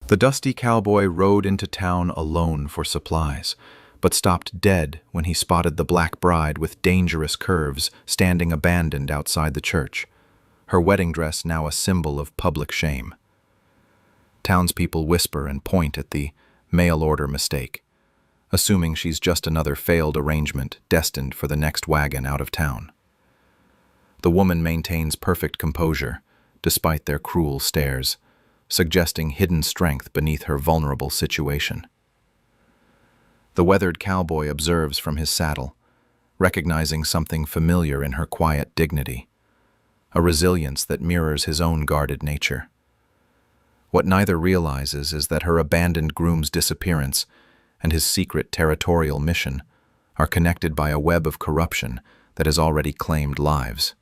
The dusty cowboy rode into town alone for supplies, but stopped dead when he spotted the black bride with dangerous curves standing abandoned outside the church, her wedding dress now a symbol of public shame. Townspeople whisper and point at the mail-order mistake, assuming she's just another failed arrangement destined for the next wagon out of town. The woman maintains perfect composure, despite their cruel stares, suggesting hidden strength beneath her vulnerable situation. The weathered cowboy observes from his saddle, recognizing something familiar in her quiet dignity, a resilience that mirrors his own guarded nature. What neither realizes is that her abandoned groom's disappearance and his secret territorial mission are connected by a web of corruption that has already claimed lives.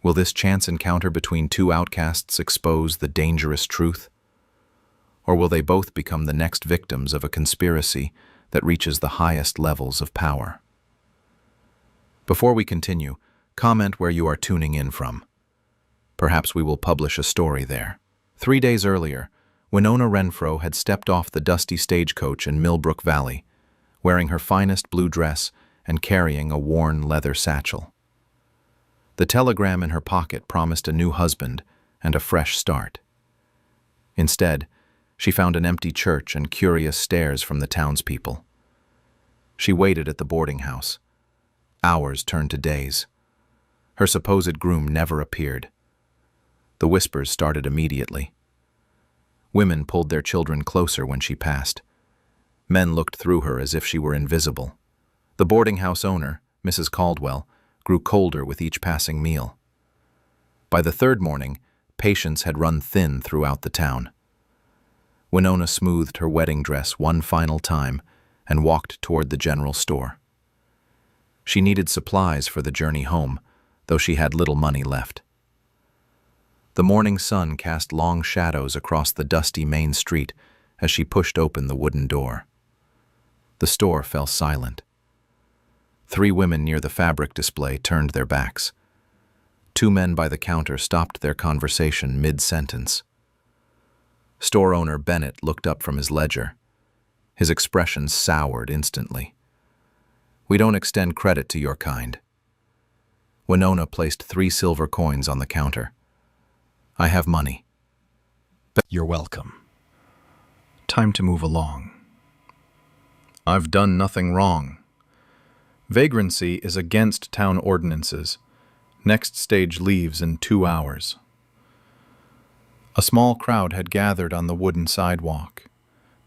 Will this chance encounter between two outcasts expose the dangerous truth? Or will they both become the next victims of a conspiracy that reaches the highest levels of power? Before we continue, comment where you are tuning in from. Perhaps we will publish a story there. 3 days earlier, Winona Renfro had stepped off the dusty stagecoach in Millbrook Valley, wearing her finest blue dress and carrying a worn leather satchel. The telegram in her pocket promised a new husband and a fresh start. Instead, she found an empty church and curious stares from the townspeople. She waited at the boarding house. Hours turned to days. Her supposed groom never appeared. The whispers started immediately. Women pulled their children closer when she passed. Men looked through her as if she were invisible. The boarding house owner, Mrs. Caldwell, grew colder with each passing meal. By the third morning, patience had run thin throughout the town. Winona smoothed her wedding dress one final time and walked toward the general store. She needed supplies for the journey home, though she had little money left. The morning sun cast long shadows across the dusty main street as she pushed open the wooden door. The store fell silent. 3 women near the fabric display turned their backs. 2 men by the counter stopped their conversation mid-sentence. Store owner Bennett looked up from his ledger. His expression soured instantly. "We don't extend credit to your kind." Winona placed 3 silver coins on the counter. "I have money." You're welcome. Time to move along. "I've done nothing wrong. Vagrancy is against town ordinances. Next stage leaves in 2 hours." A small crowd had gathered on the wooden sidewalk.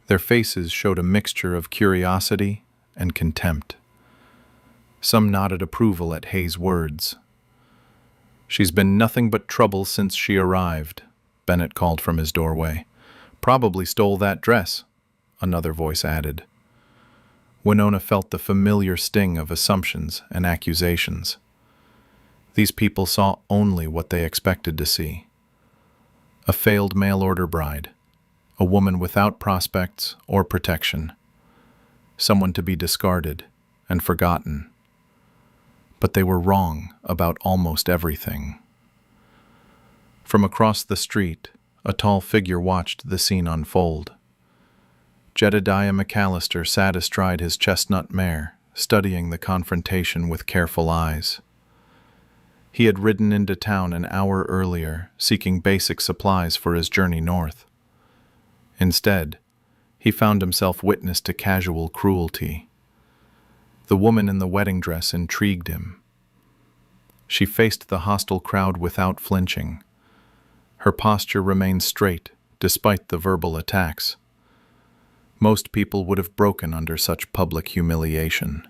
Their faces showed a mixture of curiosity and contempt. Some nodded approval at Hayes' words. "She's been nothing but trouble since she arrived," Bennett called from his doorway. "Probably stole that dress," another voice added. Winona felt the familiar sting of assumptions and accusations. These people saw only what they expected to see. A failed mail-order bride, a woman without prospects or protection, someone to be discarded and forgotten. But they were wrong about almost everything. From across the street, a tall figure watched the scene unfold. Jedediah McAllister sat astride his chestnut mare, studying the confrontation with careful eyes. He had ridden into town an hour earlier, seeking basic supplies for his journey north. Instead, he found himself witness to casual cruelty. The woman in the wedding dress intrigued him. She faced the hostile crowd without flinching. Her posture remained straight, despite the verbal attacks. Most people would have broken under such public humiliation.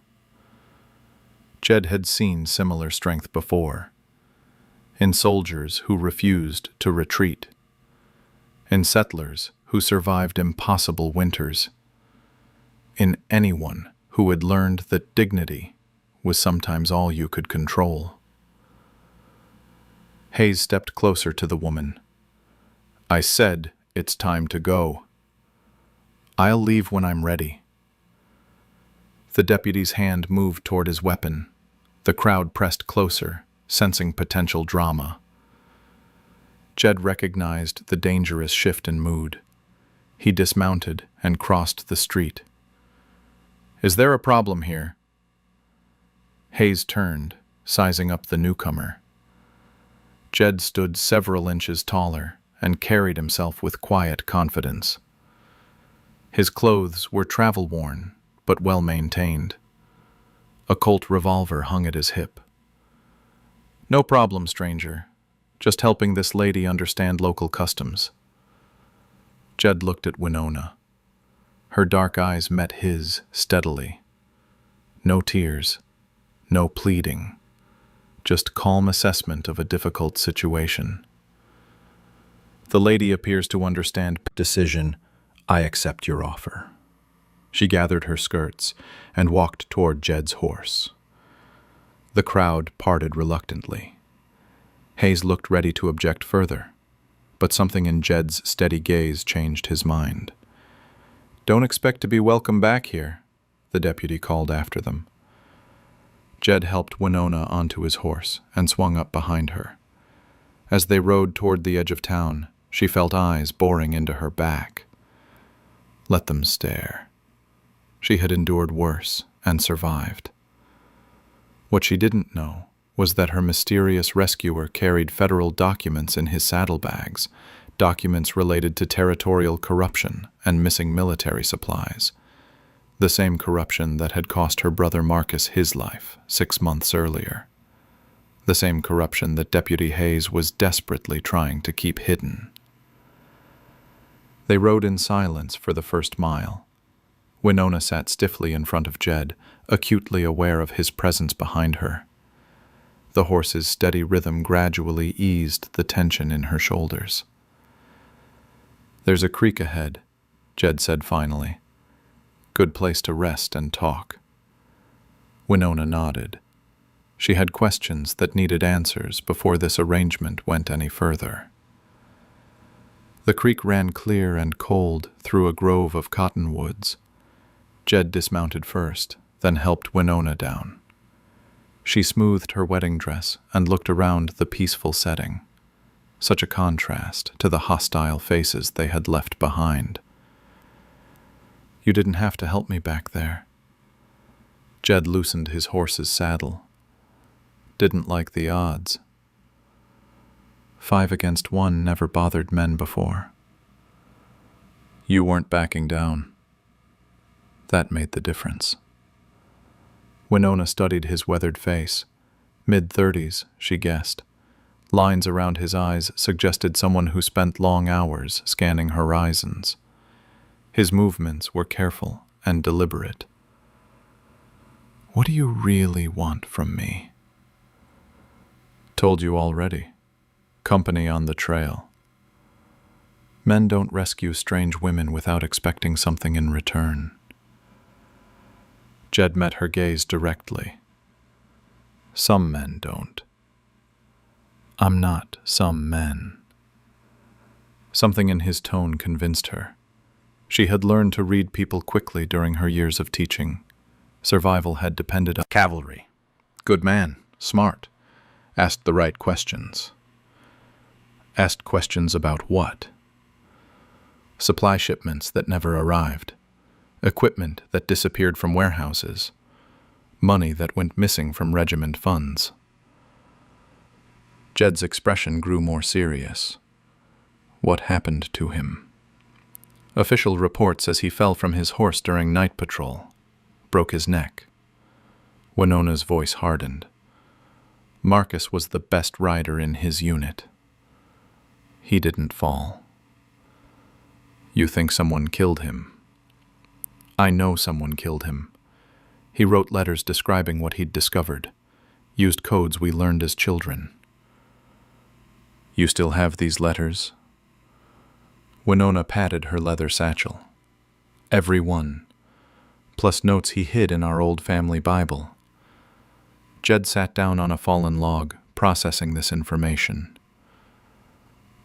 Jed had seen similar strength before, in soldiers who refused to retreat, in settlers who survived impossible winters, in anyone who had learned that dignity was sometimes all you could control. Hayes stepped closer to the woman. "I said it's time to go. I'll leave when I'm ready." The deputy's hand moved toward his weapon. The crowd pressed closer, sensing potential drama. Jed recognized the dangerous shift in mood. He dismounted and crossed the street. "Is there a problem here?" Hayes turned, sizing up the newcomer. Jed stood several inches taller and carried himself with quiet confidence. His clothes were travel-worn, but well-maintained. A Colt revolver hung at his hip. "No problem, stranger. Just helping this lady understand local customs." Jed looked at Winona. Her dark eyes met his steadily. No tears, no pleading, just calm assessment of a difficult situation. "The lady appears to understand decision. I accept your offer." She gathered her skirts and walked toward Jed's horse. The crowd parted reluctantly. Hayes looked ready to object further, but something in Jed's steady gaze changed his mind. "Don't expect to be welcome back here," the deputy called after them. Jed helped Winona onto his horse and swung up behind her. As they rode toward the edge of town, she felt eyes boring into her back. Let them stare. She had endured worse and survived. What she didn't know was that her mysterious rescuer carried federal documents in his saddlebags, documents related to territorial corruption and missing military supplies. The same corruption that had cost her brother Marcus his life 6 months earlier. The same corruption that Deputy Hayes was desperately trying to keep hidden. They rode in silence for the first mile. Winona sat stiffly in front of Jed, acutely aware of his presence behind her. The horse's steady rhythm gradually eased the tension in her shoulders. "There's a creek ahead," Jed said finally. "Good place to rest and talk." Winona nodded. She had questions that needed answers before this arrangement went any further. The creek ran clear and cold through a grove of cottonwoods. Jed dismounted first, then helped Winona down. She smoothed her wedding dress and looked around the peaceful setting. Such a contrast to the hostile faces they had left behind. "You didn't have to help me back there." Jed loosened his horse's saddle. "Didn't like the odds. 5 against 1 never bothered men before." "You weren't backing down." That made the difference. Winona studied his weathered face. Mid-30s, she guessed. Lines around his eyes suggested someone who spent long hours scanning horizons. His movements were careful and deliberate. "What do you really want from me?" "Told you already. Company on the trail." Men don't rescue strange women without expecting something in return. Jed met her gaze directly. "Some men don't. I'm not some men." Something in his tone convinced her. She had learned to read people quickly during her years of teaching. Survival had depended on cavalry. Good man, smart, asked the right questions. Asked questions about what? Supply shipments that never arrived. Equipment that disappeared from warehouses. Money that went missing from regiment funds. Jed's expression grew more serious. What happened to him? Official report says he fell from his horse during night patrol. Broke his neck. Winona's voice hardened. Marcus was the best rider in his unit. He didn't fall. You think someone killed him? I know someone killed him. He wrote letters describing what he'd discovered. Used codes we learned as children. You still have these letters? Winona patted her leather satchel. Every one. Plus notes he hid in our old family Bible. Jed sat down on a fallen log, processing this information.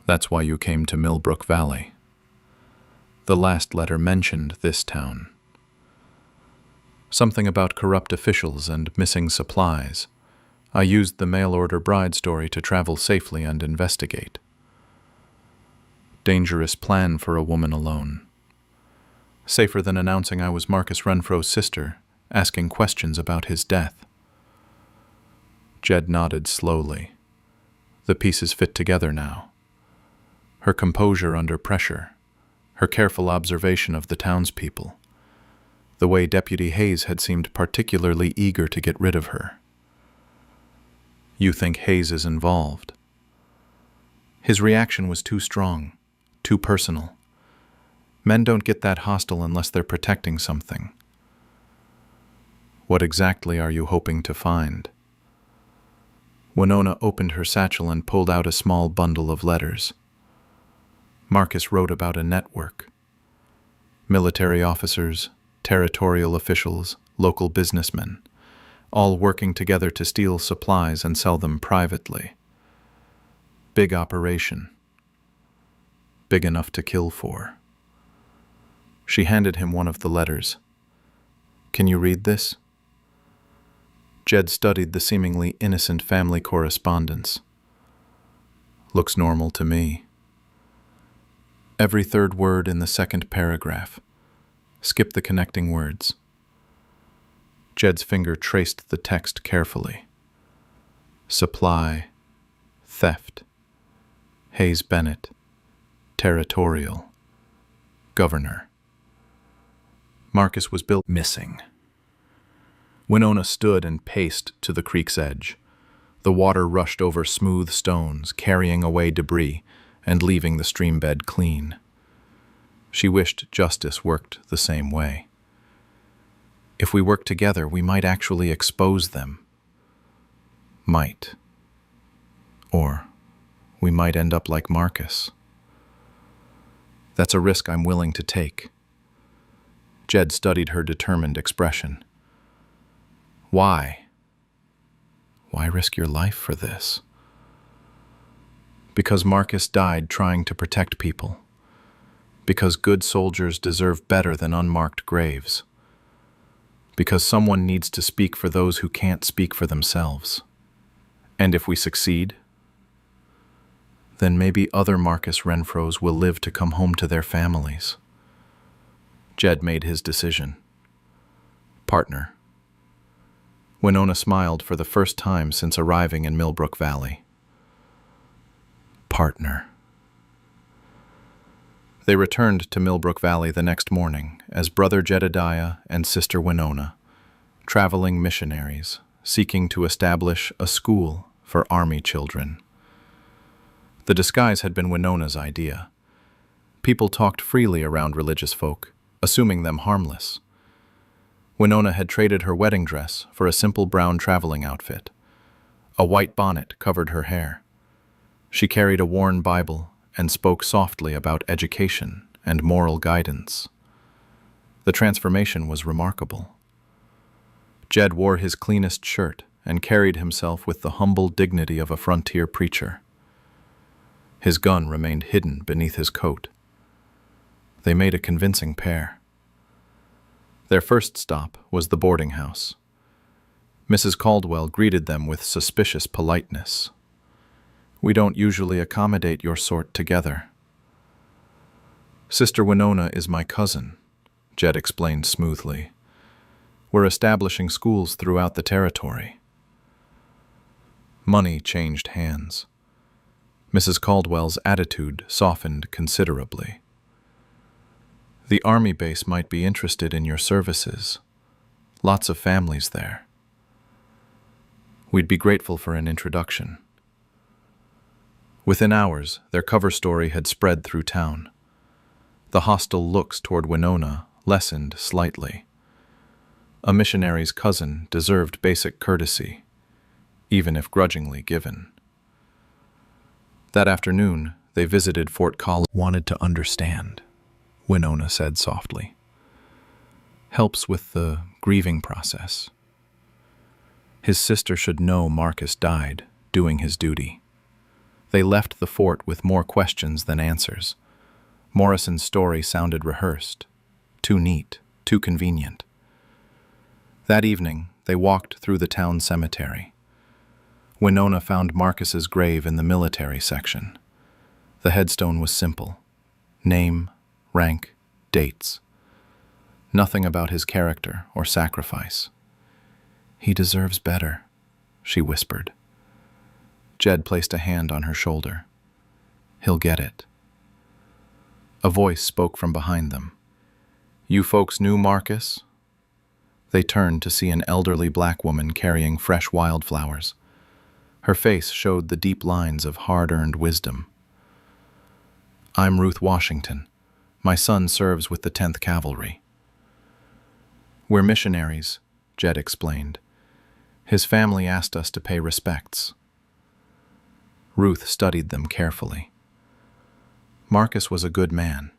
That's why you came to Millbrook Valley. The last letter mentioned this town. Something about corrupt officials and missing supplies. I used the mail-order bride story to travel safely and investigate. Dangerous plan for a woman alone, Safer than announcing I was Marcus Renfro's sister, asking questions about his death. Jed nodded slowly. The pieces fit together now. Her composure under pressure, her careful observation of the townspeople, the way Deputy Hayes had seemed particularly eager to get rid of her. You think Hayes is involved? His reaction was too strong, too personal. Men don't get that hostile unless they're protecting something. What exactly are you hoping to find? Winona opened her satchel and pulled out a small bundle of letters. Marcus wrote about a network. Military officers, territorial officials, local businessmen, all working together to steal supplies and sell them privately. Big operation. Big enough to kill for. She handed him one of the letters. Can you read this? Jed studied the seemingly innocent family correspondence. Looks normal to me. Every third word in the second paragraph. Skip the connecting words. Jed's finger traced the text carefully. Supply, theft, Hayes Bennett, territorial, governor. Marcus was built missing. Winona stood and paced to the creek's edge. The water rushed over smooth stones, carrying away debris and leaving the stream bed clean. She wished justice worked the same way. If we worked together, we might actually expose them. Might. Or we might end up like Marcus. That's a risk I'm willing to take. Jed studied her determined expression. Why? Why risk your life for this? Because Marcus died trying to protect people. Because good soldiers deserve better than unmarked graves. Because someone needs to speak for those who can't speak for themselves. And if we succeed, then maybe other Marcus Renfros will live to come home to their families. Jed made his decision. Partner. Winona smiled for the first time since arriving in Millbrook Valley. Partner. They returned to Millbrook Valley the next morning as Brother Jedediah and Sister Winona, traveling missionaries, seeking to establish a school for Army children. The disguise had been Winona's idea. People talked freely around religious folk, assuming them harmless. Winona had traded her wedding dress for a simple brown traveling outfit. A white bonnet covered her hair. She carried a worn Bible and spoke softly about education and moral guidance. The transformation was remarkable. Jed wore his cleanest shirt and carried himself with the humble dignity of a frontier preacher. His gun remained hidden beneath his coat. They made a convincing pair. Their first stop was the boarding house. Mrs. Caldwell greeted them with suspicious politeness. We don't usually accommodate your sort together. Sister Winona is my cousin, Jed explained smoothly. We're establishing schools throughout the territory. Money changed hands. Mrs. Caldwell's attitude softened considerably. The Army base might be interested in your services. Lots of families there. We'd be grateful for an introduction. Within hours, their cover story had spread through town. The hostile looks toward Winona lessened slightly. A missionary's cousin deserved basic courtesy, even if grudgingly given. That afternoon, they visited Fort Collins. Wanted to understand, Winona said softly. Helps with the grieving process. His sister should know Marcus died, doing his duty. They left the fort with more questions than answers. Morrison's story sounded rehearsed, too neat, too convenient. That evening, they walked through the town cemetery. Winona found Marcus's grave in the military section. The headstone was simple. Name, rank, dates. Nothing about his character or sacrifice. "He deserves better," she whispered. Jed placed a hand on her shoulder. "He'll get it." A voice spoke from behind them. "You folks knew Marcus?" They turned to see an elderly black woman carrying fresh wildflowers. Her face showed the deep lines of hard-earned wisdom. "I'm Ruth Washington. My son serves with the 10th Cavalry." "We're missionaries," Jed explained. "His family asked us to pay respects." Ruth studied them carefully. Marcus was a good man,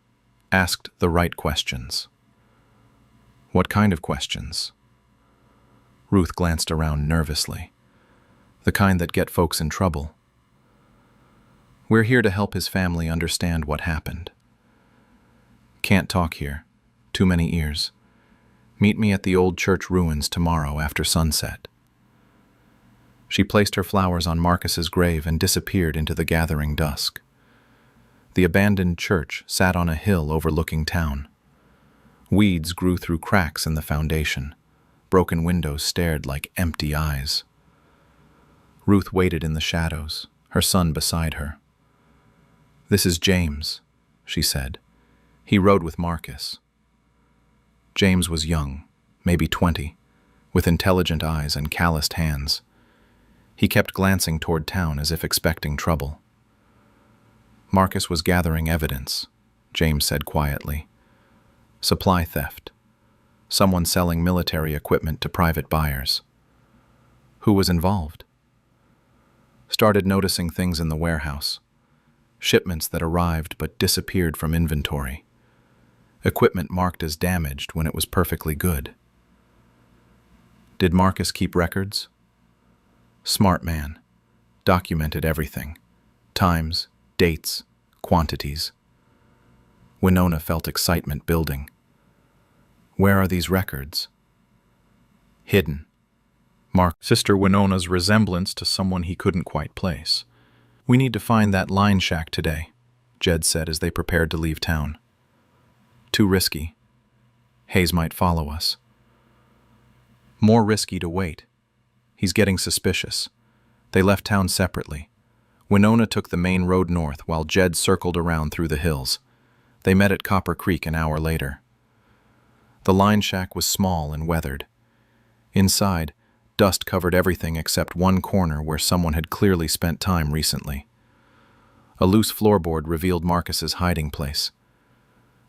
asked the right questions. "What kind of questions?" Ruth glanced around nervously. "The kind that get folks in trouble." "We're here to help his family understand what happened." "Can't talk here. Too many ears. Meet me at the old church ruins tomorrow after sunset." She placed her flowers on Marcus's grave and disappeared into the gathering dusk. The abandoned church sat on a hill overlooking town. Weeds grew through cracks in the foundation. Broken windows stared like empty eyes. Ruth waited in the shadows, her son beside her. "This is James," she said. "He rode with Marcus." James was young, maybe 20, with intelligent eyes and calloused hands. He kept glancing toward town as if expecting trouble. "Marcus was gathering evidence," James said quietly. "Supply theft. Someone selling military equipment to private buyers." "Who was involved?" "Started noticing things in the warehouse. Shipments that arrived but disappeared from inventory. Equipment marked as damaged when it was perfectly good." "Did Marcus keep records?" "Smart man. Documented everything. Times, dates, quantities." Winona felt excitement building. "Where are these records?" "Hidden." Marked Sister Winona's resemblance to someone he couldn't quite place. "We need to find that line shack today," Jed said as they prepared to leave town. "Too risky. Hayes might follow us." "More risky to wait. He's getting suspicious." They left town separately. Winona took the main road north while Jed circled around through the hills. They met at Copper Creek an hour later. The line shack was small and weathered. Inside, dust covered everything except one corner where someone had clearly spent time recently. A loose floorboard revealed Marcus's hiding place.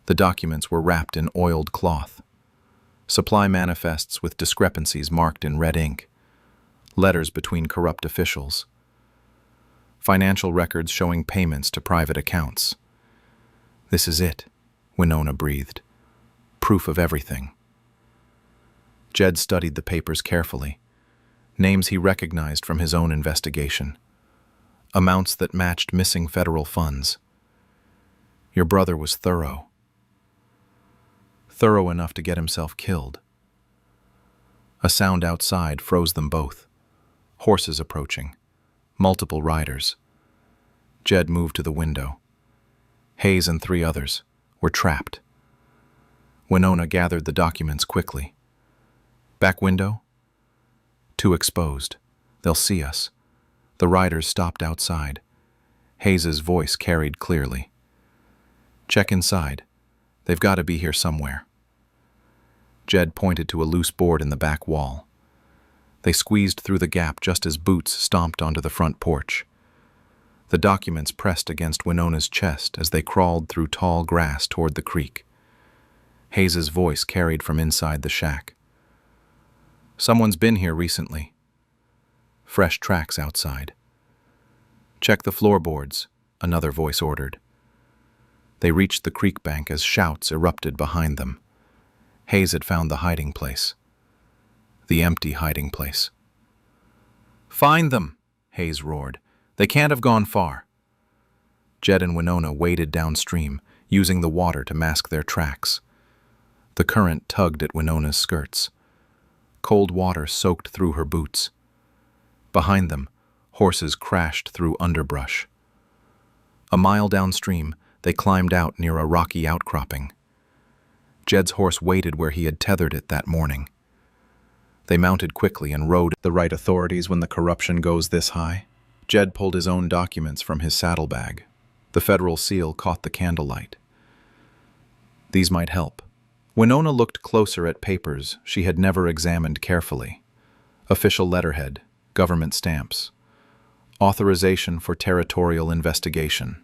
The documents were wrapped in oiled cloth. Supply manifests with discrepancies marked in red ink. Letters between corrupt officials. Financial records showing payments to private accounts. "This is it," Winona breathed. "Proof of everything." Jed studied the papers carefully. Names he recognized from his own investigation. Amounts that matched missing federal funds. Your brother was thorough. Thorough enough to get himself killed. A sound outside froze them both. Horses approaching. Multiple riders. Jed moved to the window. Hayes and 3 others were trapped. Winona gathered the documents quickly. "Back window?" "Too exposed. They'll see us." The riders stopped outside. Hayes's voice carried clearly. "Check inside. They've got to be here somewhere." Jed pointed to a loose board in the back wall. They squeezed through the gap just as boots stomped onto the front porch. The documents pressed against Winona's chest as they crawled through tall grass toward the creek. Hayes's voice carried from inside the shack. "Someone's been here recently." Fresh tracks outside. "Check the floorboards," another voice ordered. They reached the creek bank as shouts erupted behind them. Hayes had found the hiding place. The empty hiding place. "Find them!" Hayes roared. "They can't have gone far." Jed and Winona waded downstream, using the water to mask their tracks. The current tugged at Winona's skirts. Cold water soaked through her boots. Behind them, horses crashed through underbrush. A mile downstream, they climbed out near a rocky outcropping. Jed's horse waited where he had tethered it that morning. They mounted quickly and rode the right authorities when the corruption goes this high. Jed pulled his own documents from his saddlebag. The federal seal caught the candlelight. These might help. Winona looked closer at papers she had never examined carefully. Official letterhead, government stamps. Authorization for territorial investigation.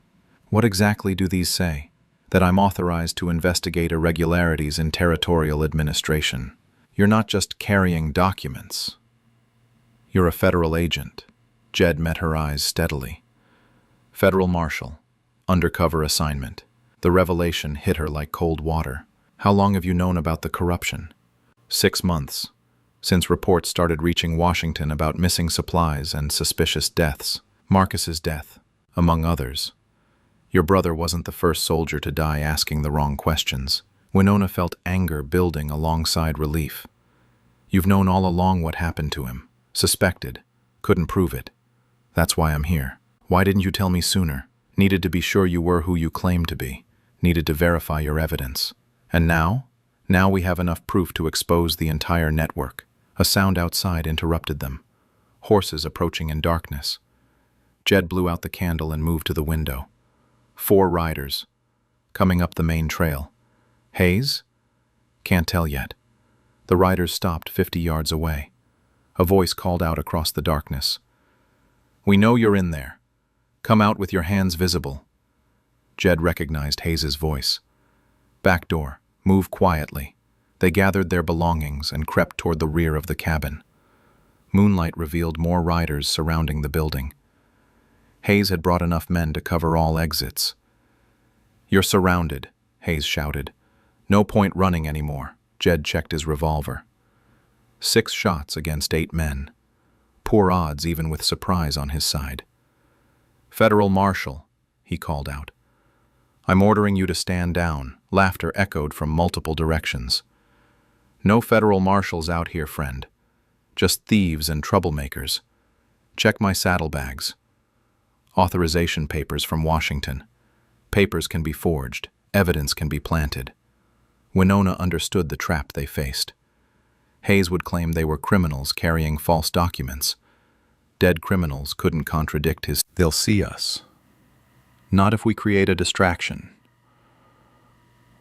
What exactly do these say? That I'm authorized to investigate irregularities in territorial administration. You're not just carrying documents. You're a federal agent. Jed met her eyes steadily. Federal marshal. Undercover assignment. The revelation hit her like cold water. How long have you known about the corruption? 6 months. Since reports started reaching Washington about missing supplies and suspicious deaths. Marcus's death, among others. Your brother wasn't the first soldier to die asking the wrong questions. Winona felt anger building alongside relief. You've known all along what happened to him. Suspected. Couldn't prove it. That's why I'm here. Why didn't you tell me sooner? Needed to be sure you were who you claimed to be. Needed to verify your evidence. And now? Now we have enough proof to expose the entire network. A sound outside interrupted them. Horses approaching in darkness. Jed blew out the candle and moved to the window. 4 riders. Coming up the main trail. Hayes? Can't tell yet. The riders stopped 50 yards away. A voice called out across the darkness. We know you're in there. Come out with your hands visible. Jed recognized Hayes's voice. Back door. Move quietly. They gathered their belongings and crept toward the rear of the cabin. Moonlight revealed more riders surrounding the building. Hayes had brought enough men to cover all exits. You're surrounded, Hayes shouted. No point running anymore. Jed checked his revolver. 6 shots against 8 men. Poor odds even with surprise on his side. Federal Marshal, he called out. I'm ordering you to stand down. Laughter echoed from multiple directions. No federal marshals out here, friend. Just thieves and troublemakers. Check my saddlebags. Authorization papers from Washington. Papers can be forged. Evidence can be planted. Winona understood the trap they faced. Hayes would claim they were criminals carrying false documents. Dead criminals couldn't contradict his. They'll see us. Not if we create a distraction.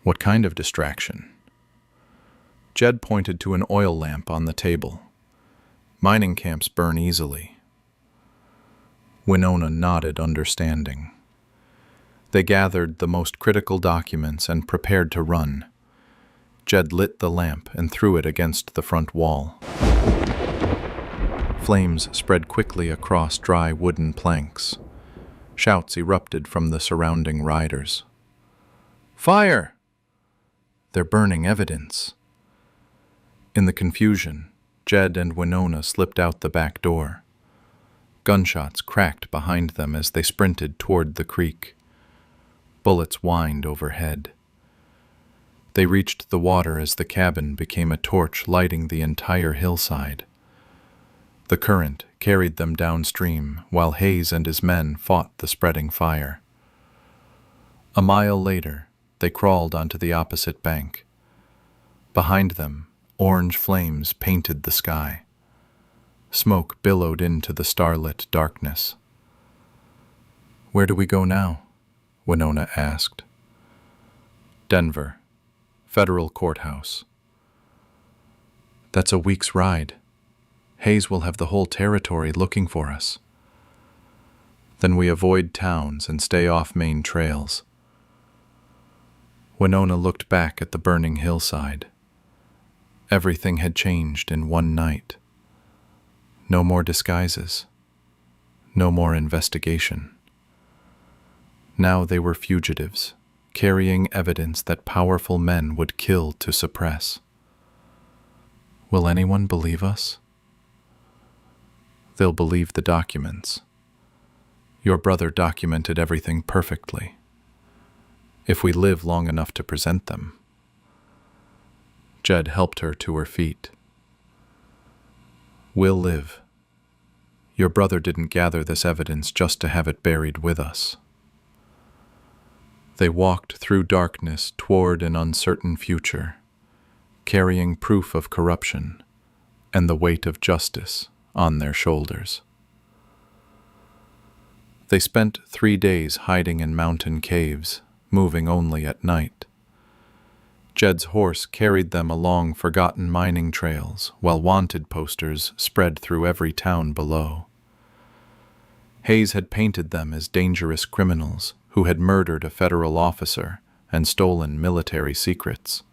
What kind of distraction? Jed pointed to an oil lamp on the table. Mining camps burn easily. Winona nodded, understanding. They gathered the most critical documents and prepared to run. Jed lit the lamp and threw it against the front wall. Flames spread quickly across dry wooden planks. Shouts erupted from the surrounding riders. Fire! They're burning evidence. In the confusion, Jed and Winona slipped out the back door. Gunshots cracked behind them as they sprinted toward the creek. Bullets whined overhead. They reached the water as the cabin became a torch lighting the entire hillside. The current carried them downstream while Hayes and his men fought the spreading fire. A mile later, they crawled onto the opposite bank. Behind them, orange flames painted the sky. Smoke billowed into the starlit darkness. Where do we go now? Winona asked. Denver, federal courthouse. That's a week's ride. Hayes will have the whole territory looking for us. Then we avoid towns and stay off main trails. Winona looked back at the burning hillside. Everything had changed in one night. No more disguises. No more investigation. Now they were fugitives, carrying evidence that powerful men would kill to suppress. Will anyone believe us? They'll believe the documents. Your brother documented everything perfectly. If we live long enough to present them. Jed helped her to her feet. We'll live. Your brother didn't gather this evidence just to have it buried with us. They walked through darkness toward an uncertain future, carrying proof of corruption and the weight of justice on their shoulders. They spent 3 days hiding in mountain caves, moving only at night. Jed's horse carried them along forgotten mining trails, while wanted posters spread through every town below. Hayes had painted them as dangerous criminals who had murdered a federal officer and stolen military secrets.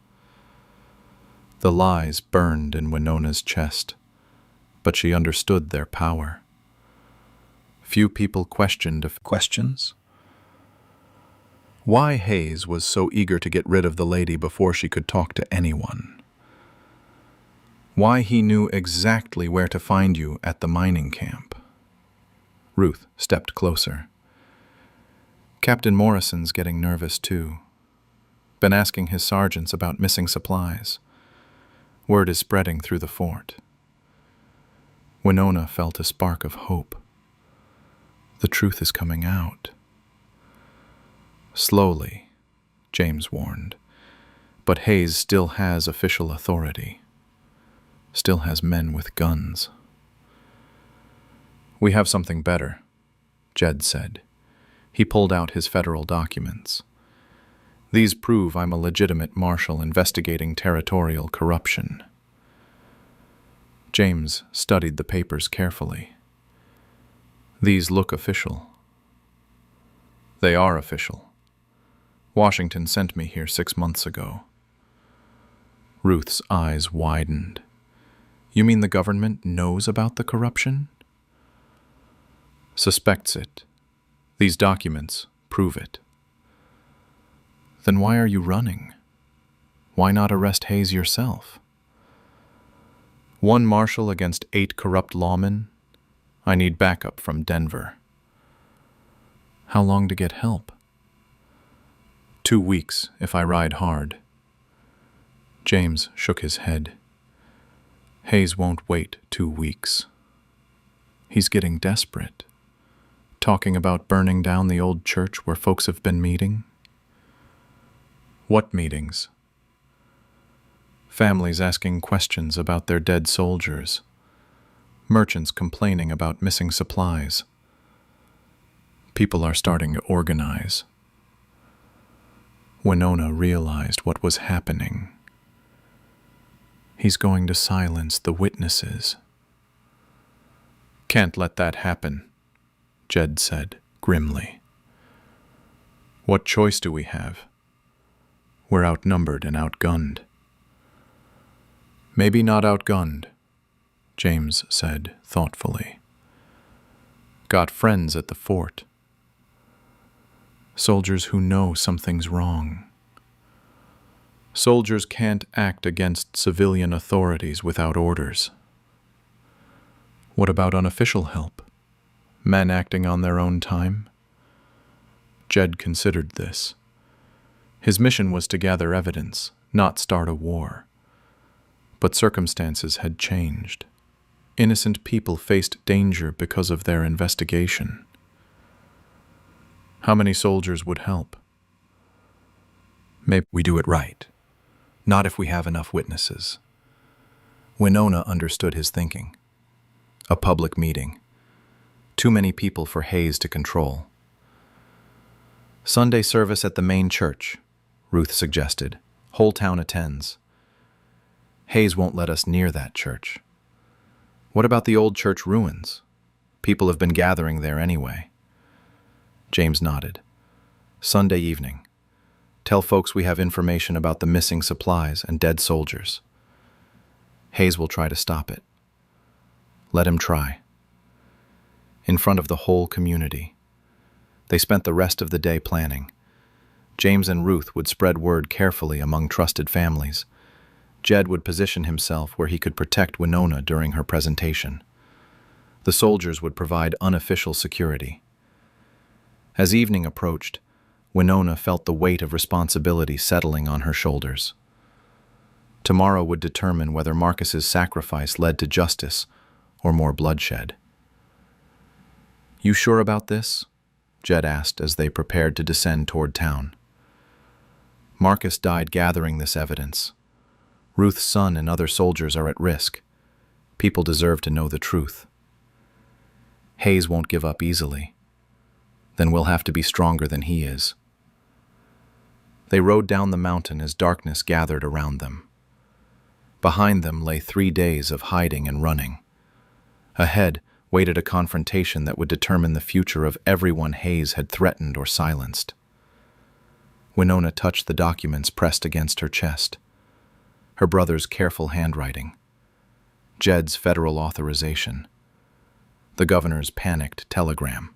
The lies burned in Winona's chest, but she understood their power. Few people questioned questions. Why Hayes was so eager to get rid of the lady before she could talk to anyone. Why he knew exactly where to find you at the mining camp. Ruth stepped closer. Captain Morrison's getting nervous too. Been asking his sergeants about missing supplies. Word is spreading through the fort. Winona felt a spark of hope. The truth is coming out. Slowly, James warned, but Hayes still has official authority. Still has men with guns. We have something better, Jed said. He pulled out his federal documents. These prove I'm a legitimate marshal investigating territorial corruption. James studied the papers carefully. These look official. They are official. Washington sent me here 6 months ago. Ruth's eyes widened. You mean the government knows about the corruption? Suspects it. These documents prove it. Then why are you running? Why not arrest Hayes yourself? 1 marshal against 8 corrupt lawmen? I need backup from Denver. How long to get help? 2 weeks if I ride hard. James shook his head. Hayes won't wait 2 weeks. He's getting desperate. Talking about burning down the old church where folks have been meeting. What meetings? Families asking questions about their dead soldiers. Merchants complaining about missing supplies. People are starting to organize. Winona realized what was happening. He's going to silence the witnesses. Can't let that happen, Jed said grimly. What choice do we have? We're outnumbered and outgunned. Maybe not outgunned, James said thoughtfully. Got friends at the fort. Soldiers who know something's wrong. Soldiers can't act against civilian authorities without orders. What about unofficial help? Men acting on their own time? Jed considered this. His mission was to gather evidence, not start a war. But circumstances had changed. Innocent people faced danger because of their investigation. How many soldiers would help? Maybe we do it right. Not if we have enough witnesses. Winona understood his thinking. A public meeting. Too many people for Hayes to control. Sunday service at the main church, Ruth suggested. Whole town attends. Hayes won't let us near that church. What about the old church ruins? People have been gathering there anyway. James nodded. Sunday evening. Tell folks we have information about the missing supplies and dead soldiers. Hayes will try to stop it. Let him try. In front of the whole community. They spent the rest of the day planning. James and Ruth would spread word carefully among trusted families. Jed would position himself where he could protect Winona during her presentation. The soldiers would provide unofficial security. As evening approached, Winona felt the weight of responsibility settling on her shoulders. Tomorrow would determine whether Marcus's sacrifice led to justice or more bloodshed. You sure about this? Jed asked as they prepared to descend toward town. Marcus died gathering this evidence. Ruth's son and other soldiers are at risk. People deserve to know the truth. Hayes won't give up easily. Then we'll have to be stronger than he is. They rode down the mountain as darkness gathered around them. Behind them lay 3 days of hiding and running. Ahead waited a confrontation that would determine the future of everyone Hayes had threatened or silenced. Winona touched the documents pressed against her chest. Her brother's careful handwriting. Jed's federal authorization. The governor's panicked telegram.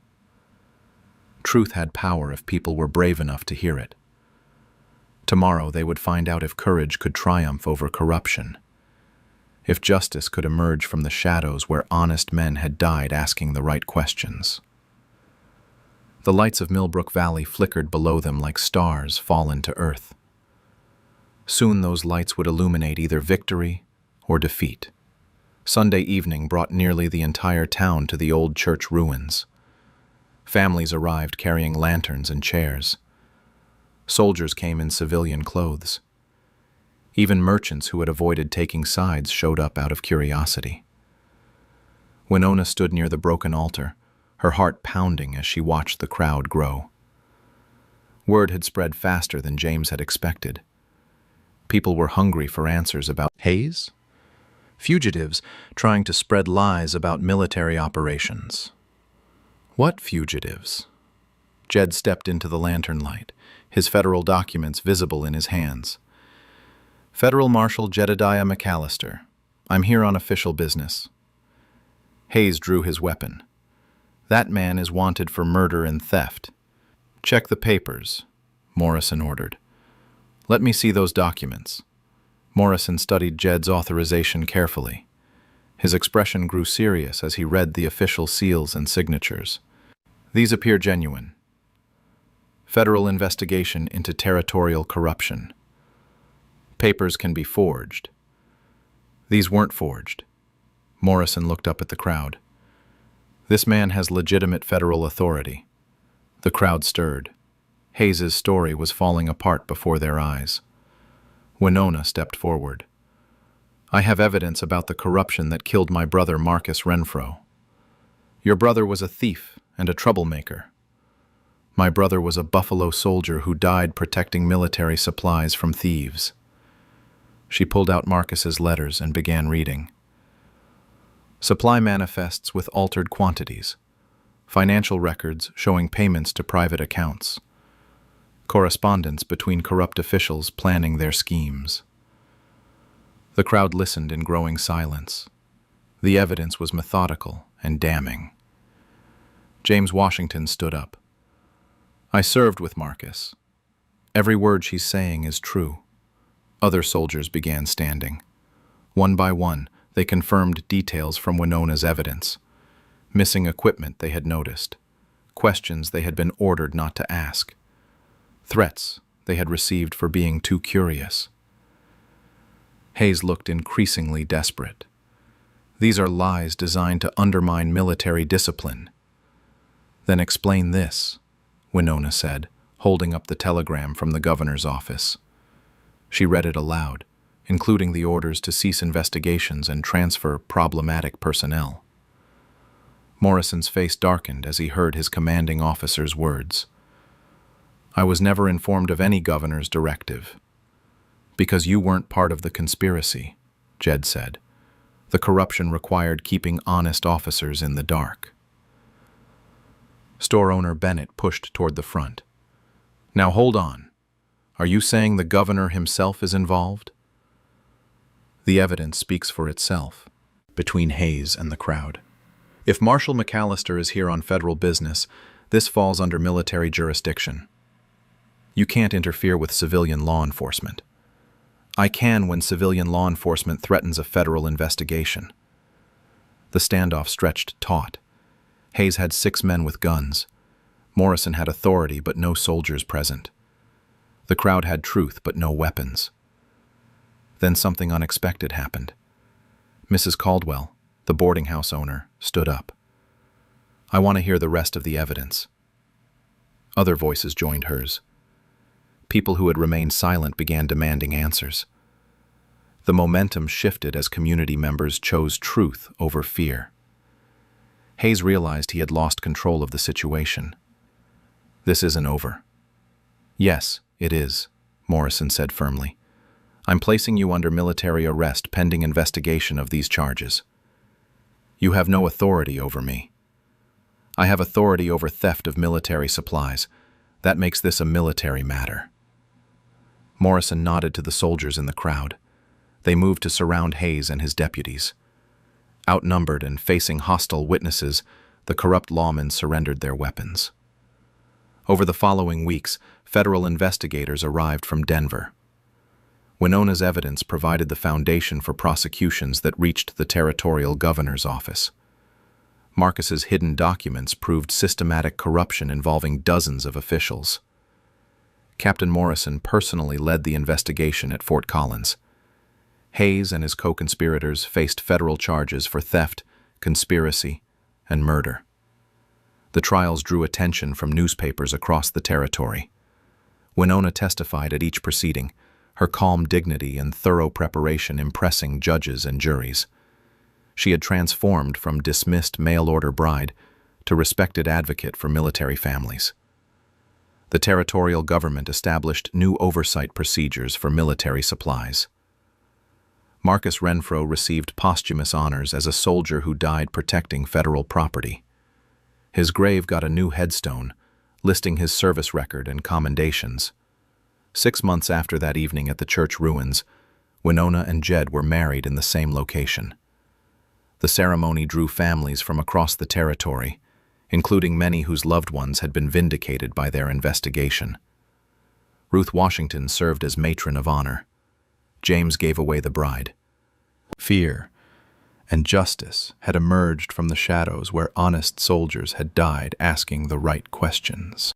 Truth had power if people were brave enough to hear it. Tomorrow they would find out if courage could triumph over corruption. If justice could emerge from the shadows where honest men had died asking the right questions. The lights of Millbrook Valley flickered below them like stars fallen to earth. Soon those lights would illuminate either victory or defeat. Sunday evening brought nearly the entire town to the old church ruins. Families arrived carrying lanterns and chairs. Soldiers came in civilian clothes. Even merchants who had avoided taking sides showed up out of curiosity. Winona stood near the broken altar, her heart pounding as she watched the crowd grow. Word had spread faster than James had expected. People were hungry for answers about Hayes? Fugitives trying to spread lies about military operations. What fugitives? Jed stepped into the lantern light, his federal documents visible in his hands. Federal Marshal Jedediah McAllister, I'm here on official business. Hayes drew his weapon. That man is wanted for murder and theft. Check the papers, Morrison ordered. Let me see those documents. Morrison studied Jed's authorization carefully. His expression grew serious as he read the official seals and signatures. These appear genuine. Federal investigation into territorial corruption. Papers can be forged. These weren't forged. Morrison looked up at the crowd. This man has legitimate federal authority. The crowd stirred. Hayes's story was falling apart before their eyes. Winona stepped forward. I have evidence about the corruption that killed my brother Marcus Renfro. Your brother was a thief and a troublemaker. My brother was a Buffalo soldier who died protecting military supplies from thieves. She pulled out Marcus's letters and began reading. Supply manifests with altered quantities. Financial records showing payments to private accounts. Correspondence between corrupt officials planning their schemes. The crowd listened in growing silence. The evidence was methodical and damning. James Washington stood up. I served with Marcus. Every word she's saying is true. Other soldiers began standing. One by one, they confirmed details from Winona's evidence. Missing equipment they had noticed. Questions they had been ordered not to ask. Threats they had received for being too curious. Hayes looked increasingly desperate. These are lies designed to undermine military discipline. Then explain this, Winona said, holding up the telegram from the governor's office. She read it aloud, including the orders to cease investigations and transfer problematic personnel. Morrison's face darkened as he heard his commanding officer's words. I was never informed of any governor's directive. Because you weren't part of the conspiracy, Jed said. The corruption required keeping honest officers in the dark. Store owner Bennett pushed toward the front. Now hold on. Are you saying the governor himself is involved? The evidence speaks for itself, between Hayes and the crowd. If Marshal McAllister is here on federal business, this falls under military jurisdiction. You can't interfere with civilian law enforcement. I can when civilian law enforcement threatens a federal investigation. The standoff stretched taut. Hayes had 6 men with guns. Morrison had authority but no soldiers present. The crowd had truth but no weapons. Then something unexpected happened. Mrs. Caldwell, the boarding house owner, stood up. I want to hear the rest of the evidence. Other voices joined hers. People who had remained silent began demanding answers. The momentum shifted as community members chose truth over fear. Hayes realized he had lost control of the situation. "This isn't over." "Yes, it is," Morrison said firmly. "I'm placing you under military arrest pending investigation of these charges." "You have no authority over me." "I have authority over theft of military supplies. That makes this a military matter." Morrison nodded to the soldiers in the crowd. They moved to surround Hayes and his deputies. Outnumbered and facing hostile witnesses, the corrupt lawmen surrendered their weapons. Over the following weeks, federal investigators arrived from Denver. Winona's evidence provided the foundation for prosecutions that reached the territorial governor's office. Marcus's hidden documents proved systematic corruption involving dozens of officials. Captain Morrison personally led the investigation at Fort Collins. Hayes and his co-conspirators faced federal charges for theft, conspiracy, and murder. The trials drew attention from newspapers across the territory. Winona testified at each proceeding, her calm dignity and thorough preparation impressing judges and juries. She had transformed from dismissed mail-order bride to respected advocate for military families. The territorial government established new oversight procedures for military supplies. Marcus Renfro received posthumous honors as a soldier who died protecting federal property. His grave got a new headstone, listing his service record and commendations. 6 months after that evening at the church ruins, Winona and Jed were married in the same location. The ceremony drew families from across the territory, including many whose loved ones had been vindicated by their investigation. Ruth Washington served as matron of honor. James gave away the bride. Fear and justice had emerged from the shadows where honest soldiers had died asking the right questions.